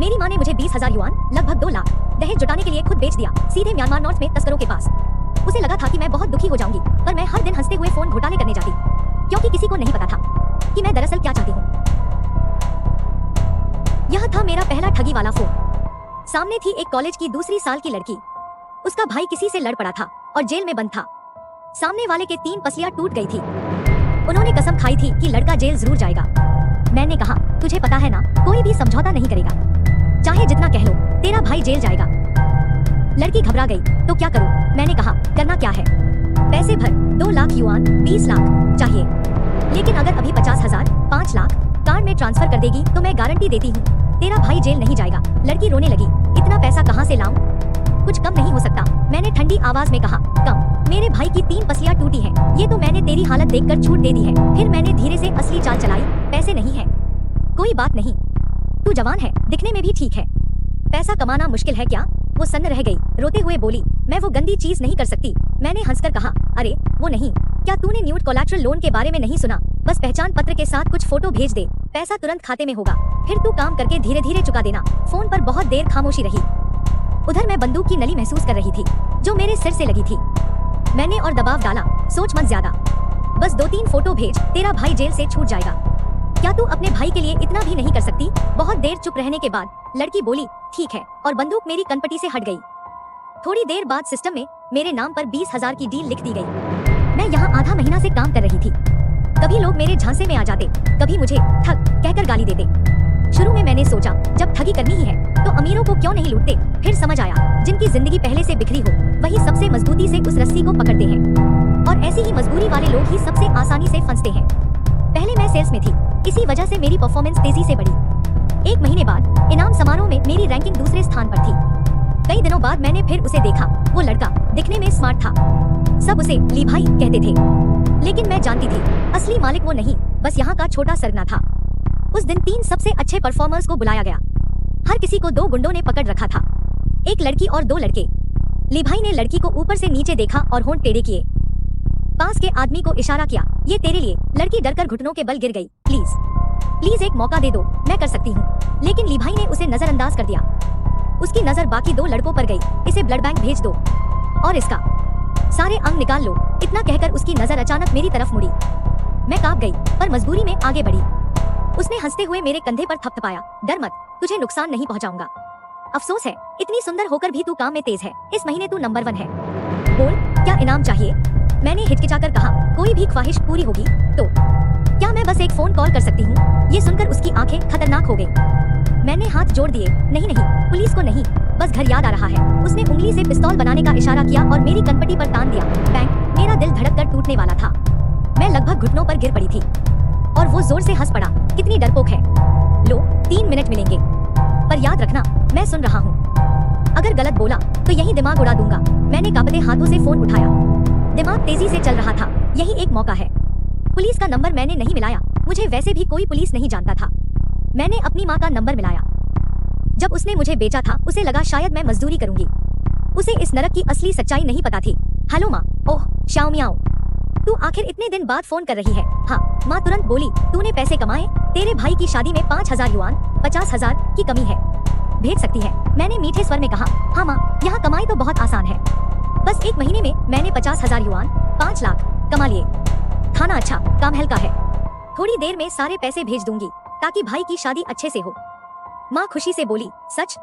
मेरी माँ ने मुझे 20,000 युआन लगभग 2 लाख दहेज जुटाने के लिए खुद बेच दिया, सीधे म्यांमार नॉर्थ में तस्करों के पास। उसे लगा था कि मैं बहुत दुखी हो जाऊंगी, पर मैं हर दिन हंसते हुए फोन घोटाले करने जाती, क्योंकि किसी को नहीं पता था कि मैं दरअसल क्या चाहती हूँ। यह था मेरा पहला ठगी वाला फोन। सामने थी एक कॉलेज की दूसरी साल की लड़की, उसका भाई किसी से लड़ पड़ा था और जेल में बंद था। सामने वाले के 3 पसलियां टूट गई थी। उन्होंने कसम खाई थी कि लड़का जेल जरूर जाएगा। मैंने कहा, तुझे पता है ना, कोई भी समझौता नहीं करेगा, चाहे जितना कह लो, तेरा भाई जेल जाएगा। लड़की घबरा गई, तो क्या करूं? मैंने कहा, करना क्या है, पैसे भर, 2 लाख युआन 20 लाख चाहिए, लेकिन अगर अभी 50,000 5 लाख कार्ड में ट्रांसफर कर देगी तो मैं गारंटी देती हूँ तेरा भाई जेल नहीं जाएगा। लड़की रोने लगी, इतना पैसा कहाँ से लाऊं? कुछ कम नहीं हो सकता? मैंने ठंडी आवाज में कहा, कम? मेरे भाई की 3 पसलियां टूटी हैं, ये तो मैंने तेरी हालत देखकर छूट दे दी है। फिर मैंने धीरे से असली चाल चलाई, पैसे नहीं है, कोई बात नहीं, तू जवान है, दिखने में भी ठीक है, पैसा कमाना मुश्किल है क्या? वो सन्न रह गई, रोते हुए बोली, मैं वो गंदी चीज नहीं कर सकती। मैंने हंसकर कहा, अरे वो नहीं, क्या तूने न्यूड कोलैटरल लोन के बारे में नहीं सुना? बस पहचान पत्र के साथ कुछ फोटो भेज दे, पैसा तुरंत खाते में होगा, फिर तू काम करके धीरे धीरे चुका देना। फोन पर बहुत देर खामोशी रही। उधर मैं बंदूक की नली महसूस कर रही थी जो मेरे सिर से लगी थी। मैंने और दबाव डाला, सोच मत ज्यादा, बस 2-3 फोटो भेज, तेरा भाई जेल से छूट जाएगा। क्या तू अपने भाई के लिए इतना भी नहीं कर सकती? बहुत देर चुप रहने के बाद लड़की बोली, ठीक है, और बंदूक मेरी कनपटी से हट गई। थोड़ी देर बाद सिस्टम में मेरे नाम पर 20,000 की डील लिख दी गई। मैं यहाँ आधा महीना से काम कर रही थी। कभी लोग मेरे झांसे में आ जाते, कभी मुझे ठग कहकर गाली देते। शुरू में मैंने सोचा, जब ठगी करनी ही है तो अमीरों को क्यों नहीं लूटते। फिर समझ आया, जिनकी जिंदगी पहले से बिखरी हो वही सबसे मजबूती से उस रस्सी को पकड़ते हैं, और ऐसी ही मजबूरी वाले लोग ही सबसे आसानी से फंसते हैं। पहले मैं सेल्स में थी, इसी वजह से मेरी परफॉर्मेंस तेजी से बढ़ी। 1 महीने बाद इनाम समारोह में मेरी रैंकिंग दूसरे स्थान पर थी। कई दिनों बाद मैंने फिर उसे देखा। वो लड़का दिखने में स्मार्ट था, सब उसे ली भाई कहते थे, लेकिन मैं जानती थी असली मालिक वो नहीं, बस यहाँ का छोटा सरगना था। उस दिन 3 सबसे अच्छे परफॉर्मर्स को बुलाया गया। हर किसी को 2 गुंडों ने पकड़ रखा था, एक लड़की और 2 लड़के। ली भाई ने लड़की को ऊपर से नीचे देखा और होंठ टेढ़े किए। पास के आदमी को इशारा किया, ये तेरे लिए। लड़की डरकर घुटनों के बल गिर गई। प्लीज एक मौका दे दो, मैं कर सकती हूँ। लेकिन ली भाई ने उसे नजरअंदाज कर दिया। उसकी नजर बाकी 2 लड़कों पर गई। इसे ब्लड बैंक भेज दो और इसका सारे अंग निकाल लो, इतना कहकर उसकी नजर अचानक मेरी तरफ मुड़ी। मैं कांप गई, पर मजबूरी में आगे बढ़ी। उसने हंसते हुए मेरे कंधे पर थपथपाया, डर मत, तुझे नुकसान नहीं पहुंचाऊंगा। अफसोस है, इतनी सुंदर होकर भी तू काम में तेज है, इस महीने तू नंबर 1 है। बोल, क्या इनाम चाहिए? मैंने हिचकिचाकर कहा, कोई भी ख्वाहिश पूरी होगी तो। क्या मैं बस एक फोन कॉल कर सकती हूँ? ये सुनकर उसकी आंखें खतरनाक हो गई। मैंने हाथ जोड़ दिए, नहीं नहीं, पुलिस को नहीं, बस घर याद आ रहा है। उसने उंगली से पिस्तौल बनाने का इशारा किया और मेरी कनपटी पर तान दिया। बैंग, मेरा दिल धड़क कर टूटने वाला था। मैं लगभग घुटनों पर गिर पड़ी थी और वो जोर से हंस पड़ा, कितनी डरपोक है। लो, 3 मिनट मिलेंगे, पर याद रखना मैं सुन रहा हूँ, अगर गलत बोला तो यही दिमाग उड़ा दूंगा। मैंने कांपते हाथों से फोन उठाया, दिमाग तेजी से चल रहा था, यही एक मौका है। पुलिस का नंबर मैंने नहीं मिलाया, मुझे वैसे भी कोई पुलिस नहीं जानता था। मैंने अपनी माँ का नंबर मिलाया। जब उसने मुझे बेचा था उसे लगा शायद मैं मजदूरी करूंगी, उसे इस नरक की असली सच्चाई नहीं पता थी। हेलो माँ। ओह शाओ मियाओ, तू आखिर इतने दिन बाद फोन कर रही है? हाँ। माँ तुरंत बोली, तूने पैसे कमाए? तेरे भाई की शादी में 5,000 युआन 50,000 की कमी है, भेज सकती है? मैंने मीठे स्वर में कहा, हाँ माँ, यहाँ कमाई तो बहुत आसान है, बस 1 महीने में मैंने 50,000 युआन 5 लाख कमा लिए। खाना अच्छा, काम हल्का है, थोड़ी देर में सारे पैसे भेज दूंगी ताकि भाई की शादी अच्छे से हो। माँ खुशी से बोली, सच?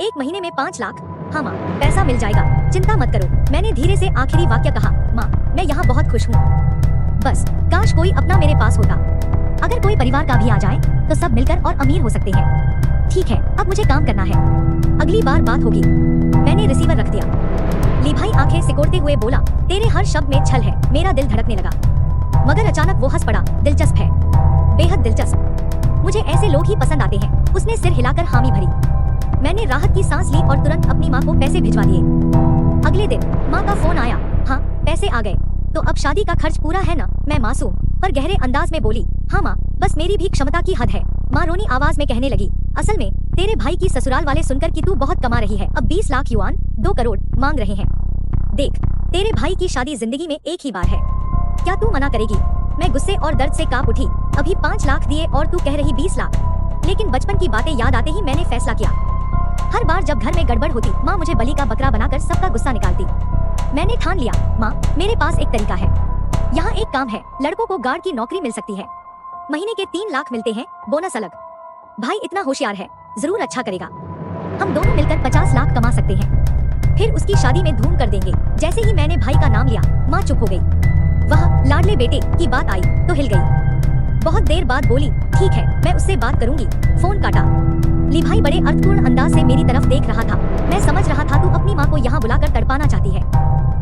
1 महीने में 5 लाख? हाँ माँ, पैसा मिल जाएगा, चिंता मत करो। मैंने धीरे से आखिरी वाक्य कहा, माँ मैं यहाँ बहुत खुश हूँ, बस काश कोई अपना मेरे पास होता, अगर कोई परिवार का भी आ जाए तो सब मिलकर और अमीर हो सकते हैं। ठीक है, अब मुझे काम करना है, अगली बार बात होगी। मैंने रिसीवर रख दिया। ली भाई आंखें सिकोड़ते हुए बोला, तेरे हर शब्द में छल है। मेरा दिल धड़कने लगा, मगर अचानक वो हंस पड़ा, दिलचस्प है, बेहद दिलचस्प, मुझे ऐसे लोग ही पसंद आते हैं। उसने सिर हिलाकर हामी भरी। मैंने राहत की सांस ली और तुरंत अपनी माँ को पैसे भिजवा दिए। अगले दिन माँ का फोन आया, हाँ पैसे आ गए, तो अब शादी का खर्च पूरा है ना? मैं मासूम पर गहरे अंदाज में बोली, हाँ माँ, बस मेरी भी क्षमता की हद है। माँ रोनी आवाज में कहने लगी, असल में तेरे भाई की ससुराल वाले सुनकर कि तू बहुत कमा रही है, अब 20 लाख युआन 2 करोड़ मांग रहे हैं। देख, तेरे भाई की शादी जिंदगी में एक ही बार है, क्या तू मना करेगी? मैं गुस्से और दर्द से कांप उठी। अभी 5 लाख दिए और तू कह रही 20 लाख? लेकिन बचपन की बातें याद आते ही मैंने फैसला किया। हर बार जब घर में गड़बड़ होती, माँ मुझे बलि का बकरा बनाकर सबका गुस्सा निकालती। मैंने ठान लिया, माँ मेरे पास एक तरीका है। यहाँ एक काम है, लड़कों को गार्ड की नौकरी मिल सकती है। महीने के 3 लाख मिलते हैं, बोनस अलग। भाई इतना होशियार है, जरूर अच्छा करेगा। हम दोनों मिलकर 50 लाख कमा सकते हैं। फिर उसकी शादी में धूम कर देंगे। जैसे ही मैंने भाई का नाम लिया, माँ चुप हो गई। वह लाडले बेटे की बात आई तो हिल गई। बहुत देर बाद बोली, ठीक है, मैं उससे बात करूंगी। फोन काटा। ली भाई बड़े अर्थपूर्ण अंदाज से मेरी तरफ देख रहा था। मैं समझ रहा था तू अपनी माँ को यहाँ बुलाकर तड़पाना चाहती है,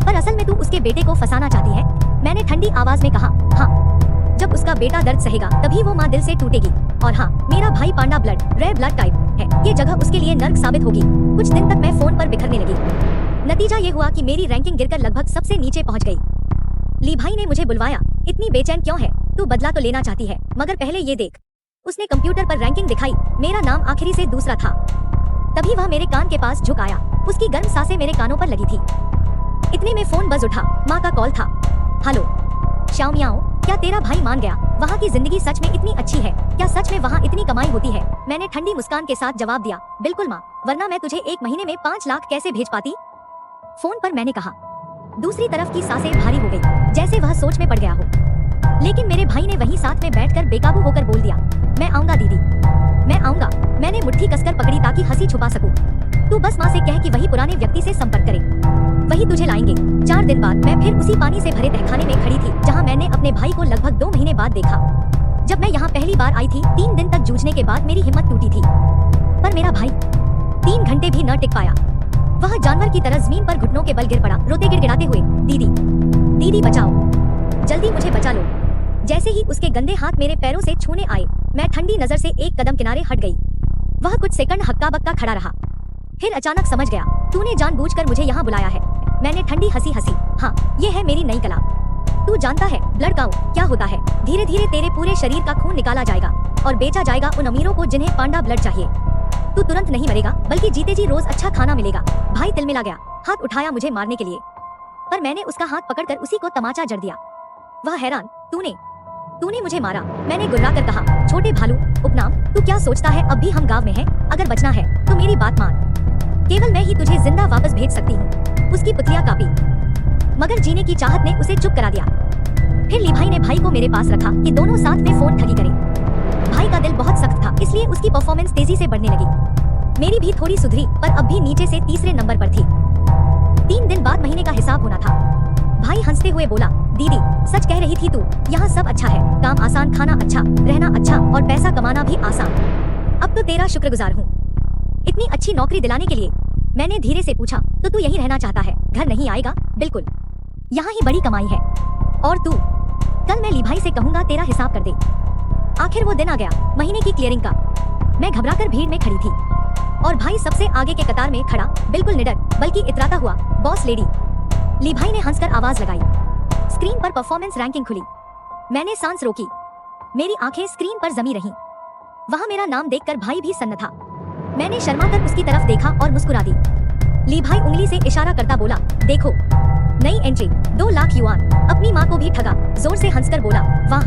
पर असल में तू उसके बेटे को फंसाना चाहती है। मैंने ठंडी आवाज में कहा, हाँ, जब उसका बेटा दर्द सहेगा तभी वो माँ दिल से टूटेगी। और हाँ, मेरा भाई पांडा ब्लड, रेड ब्लड टाइप है। ये जगह उसके लिए नर्क साबित होगी। कुछ दिन तक मैं फोन पर बिखरने लगी। नतीजा ये हुआ कि मेरी रैंकिंग गिरकर लगभग सबसे नीचे पहुंच गई। ली भाई ने मुझे बुलवाया। इतनी बेचैन क्यों है? तू बदला तो लेना चाहती है, मगर पहले ये देख। उसने कंप्यूटर पर रैंकिंग दिखाई। मेरा नाम आखिरी से दूसरा था। तभी वह मेरे कान के पास झुक आया। उसकी गर्म सांसें मेरे कानों पर लगी थी। इतने में फोन बज उठा। माँ का कॉल था। हेलो श्यामियाओ, क्या तेरा भाई मान गया? वहाँ की जिंदगी सच में इतनी अच्छी है? क्या सच में वहाँ इतनी कमाई होती है? मैंने ठंडी मुस्कान के साथ जवाब दिया, बिल्कुल माँ, वरना मैं तुझे एक महीने में 5 लाख कैसे भेज पाती? फोन पर मैंने कहा। दूसरी तरफ की सांसें भारी हो गई, जैसे वह सोच में पड़ गया हो। लेकिन मेरे भाई ने वहीं साथ में बैठकर बेकाबू होकर बोल दिया, मैं आऊंगा दीदी, मैं आऊंगा। मैंने मुट्ठी कसकर पकड़ी ताकि हंसी छुपा सकूं। तू बस माँ से कह कि वही पुराने व्यक्ति से संपर्क करे, वही तुझे लाएंगे। 4 दिन बाद मैं फिर उसी पानी से भरे तहखाने में खड़ी थी जहाँ मैंने अपने भाई को लगभग 2 महीने बाद देखा। जब मैं यहाँ पहली बार आई थी, 3 दिन तक जूझने के बाद मेरी हिम्मत टूटी थी, पर मेरा भाई 3 घंटे भी न टिक पाया। वह जानवर की तरह जमीन पर घुटनों के बल गिर पड़ा, रोते गिड़गिड़ाते हुए, दीदी, दीदी बचाओ, जल्दी मुझे बचा लो। जैसे ही उसके गंदे हाथ मेरे पैरों से छूने आए, मैं ठंडी नजर से एक कदम किनारे हट गई। वह कुछ सेकंड हक्का बक्का खड़ा रहा, फिर अचानक समझ गया, तूने जानबूझकर मुझे यहाँ बुलाया है। मैंने ठंडी हंसी हंसी, हाँ, ये है मेरी नई कला। तू जानता है ब्लड काउ क्या होता है? धीरे धीरे तेरे पूरे शरीर का खून निकाला जाएगा और बेचा जाएगा उन अमीरों को जिन्हें पांडा ब्लड चाहिए। तू तुरंत नहीं मरेगा, बल्कि जीते जी रोज अच्छा खाना मिलेगा। भाई तिलमिला गया, हाथ उठाया मुझे मारने के लिए, पर मैंने उसका हाथ पकड़कर उसी को तमाचा जड़ दिया। वह हैरान, तूने मुझे मारा? मैंने गुर्रा कर कहा, छोटे भालू उपनाम, तू क्या सोचता है अब भी हम गांव में हैं? अगर बचना है तो मेरी बात मान, केवल मैं ही तुझे जिंदा वापस भेज सकती हूँ। उसकी पुतलियां कांपी, मगर जीने की चाहत ने उसे चुप करा दिया। फिर ली भाई ने भाई को मेरे पास रखा कि दोनों साथ में फोन ठगी करें। भाई का दिल बहुत सख्त था, इसलिए उसकी परफॉर्मेंस तेजी से बढ़ने लगी। मेरी भी थोड़ी सुधरी, पर अब भी नीचे से तीसरे नंबर पर थी। 3 दिन बाद महीने का हिसाब होना था। भाई हंसते हुए बोला, दीदी सच कह रही थी तू, यहाँ सब अच्छा है, काम आसान, खाना अच्छा, रहना अच्छा और पैसा कमाना भी आसान। अब तो तेरा शुक्रगुजार हूँ इतनी अच्छी नौकरी दिलाने के लिए। मैंने धीरे से पूछा, तो तू यहीं रहना चाहता है? घर नहीं आएगा? बिल्कुल, यहाँ ही बड़ी कमाई है। और तू? कल मैं ली भाई से कहूंगा तेरा हिसाब कर दे। आखिर वो दिन आ गया, महीने की क्लियरिंग का। मैं घबराकर भीड़ में खड़ी थी और भाई सबसे आगे के कतार में खड़ा, बिल्कुल निडर बल्कि इतराता हुआ, बॉस लेडी। ली भाई ने हंसकर आवाज लगाई। स्क्रीन पर परफॉर्मेंस रैंकिंग खुली। मैंने सांस रोकी, मेरी आंखें स्क्रीन पर जमी रहीं। वहां मेरा नाम देखकर भाई भी सन्न था। मैंने शर्माकर उसकी तरफ देखा और मुस्कुरा दी। ली भाई उंगली से इशारा करता बोला, देखो, नई एंट्री, 2 लाख युआन। अपनी माँ को भी ठगा। जोर से हंसकर बोला, वाह,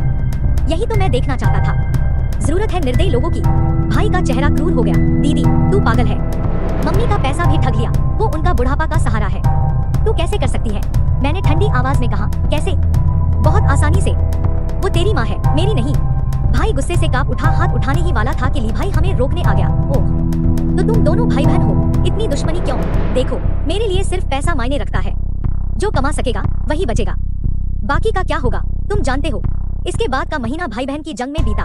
यही तो मैं देखना चाहता था। जरूरत है निर्दयी लोगों की। भाई का चेहरा क्रूर हो गया। दीदी तू पागल है, मम्मी का पैसा भी ठग लिया, वो उनका बुढ़ापा का सहारा है, तू कैसे कर सकती है? मैंने ठंडी आवाज में कहा, कैसे? बहुत आसानी से, वो तेरी माँ है, मेरी नहीं। भाई गुस्से से कांप उठा, हाथ उठाने ही वाला था कि ली भाई हमें रोकने आ गया। ओह, तो तुम दोनों भाई बहन हो, इतनी दुश्मनी क्यों? देखो, मेरे लिए सिर्फ पैसा मायने रखता है, जो कमा सकेगा वही बचेगा, बाकी का क्या होगा तुम जानते हो। इसके बाद का महीना भाई बहन की जंग में बीता।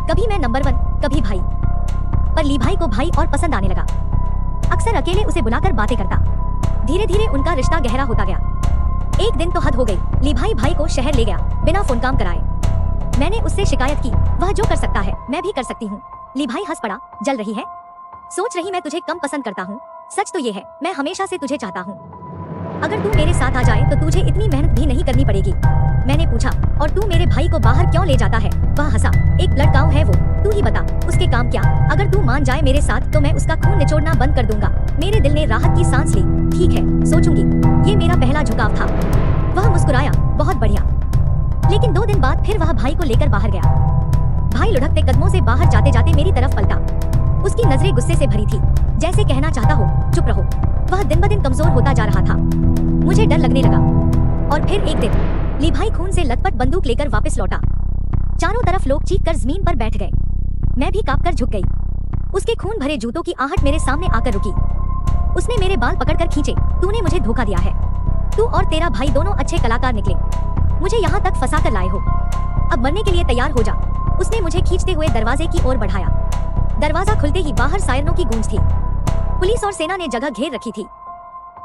कभी मैं नंबर 1, कभी भाई, पर ली भाई को भाई और पसंद आने लगा। अक्सर अकेले उसे बुलाकर बातें करता। धीरे धीरे उनका रिश्ता गहरा होता गया। एक दिन तो हद हो गई, ली भाई को शहर ले गया बिना फोन काम कराए। मैंने उससे शिकायत की, वह जो कर सकता है मैं भी कर सकती हूँ। ली भाई हंस पड़ा, जल रही है? सोच रही मैं तुझे कम पसंद करता हूँ? सच तो ये है, मैं हमेशा से तुझे चाहता हूँ। अगर तू मेरे साथ आ जाए तो तुझे इतनी मेहनत भी नहीं करनी पड़ेगी। मैंने पूछा, और तू मेरे भाई को बाहर क्यों ले जाता है? वह हंसा, एक ब्लड काउ है वो, तू ही बता उसके काम क्या? अगर तू मान जाए मेरे साथ तो मैं उसका खून निचोड़ना बंद कर दूंगा। मेरे दिल ने राहत की सांस ली। ठीक है, सोचूंगी। ये मेरा पहला झुकाव था। वह मुस्कुराया, बहुत बढ़िया। लेकिन 2 दिन बाद फिर वह भाई को लेकर बाहर गया। भाई लुढ़कते कदमों से बाहर जाते जाते मेरी तरफ पलटा। उसकी नजरें गुस्से से भरी थी, जैसे कहना चाहता हो चुप रहो। वह दिन ब दिन कमजोर होता जा रहा था। मुझे डर लगने लगा। और फिर एक दिन ली भाई खून से लथपथ बंदूक लेकर वापस लौटा। चारों तरफ लोग चीख कर जमीन पर बैठ गए। मैं भी कांपकर झुक गई। उसके खून भरे जूतों की आहट मेरे सामने आकर रुकी। उसने मेरे बाल पकड़कर खींचे। तूने मुझे धोखा दिया है। तू और तेरा भाई दोनों अच्छे कलाकार निकले, मुझे यहाँ तक फंसा कर लाए हो। अब मरने के लिए तैयार हो जा। उसने मुझे खींचते हुए दरवाजे की ओर बढ़ाया। दरवाजा खुलते ही बाहर सायरनों की गूंज थी। पुलिस और सेना ने जगह घेर रखी थी।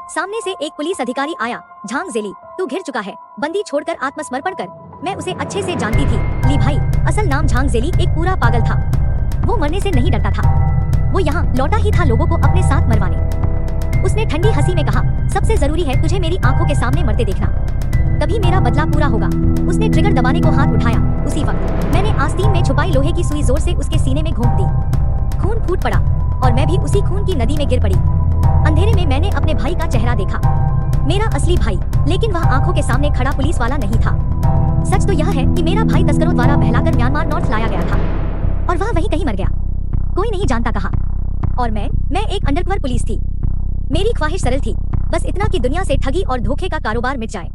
सामने से एक पुलिस अधिकारी आया। झांग जेली, तू घिर चुका है, बंदी छोड़कर आत्मसमर्पण कर। मैं उसे अच्छे से जानती थी। ली भाई, असल नाम झांग जेली, एक पूरा पागल था। वो मरने से नहीं डरता था। वो यहाँ लौटा ही था लोगों को अपने साथ मरवाने। उसने ठंडी हंसी में कहा, सबसे जरूरी है तुझे मेरी आंखों के सामने मरते देखना, तभी मेरा बदला पूरा होगा। उसने ट्रिगर दबाने को हाथ उठाया। उसी वक्त मैंने आस्तीन में छुपाई लोहे की सुई जोर से उसके सीने में घोंप दी। खून फूट पड़ा और मैं भी उसी खून की नदी में गिर पड़ी। अंधेरे में मैंने अपने भाई का चेहरा देखा, मेरा असली भाई, लेकिन वह आंखों के सामने खड़ा पुलिस वाला नहीं था। सच तो यह है कि मेरा भाई तस्करों द्वारा बहलाकर म्यांमार नॉर्थ लाया गया था और वह वहीं कहीं मर गया, कोई नहीं जानता कहाँ। और मैं एक अंडरकवर पुलिस थी। मेरी ख्वाहिश सरल थी, बस इतना कि दुनिया से ठगी और धोखे का कारोबार मिट जाए।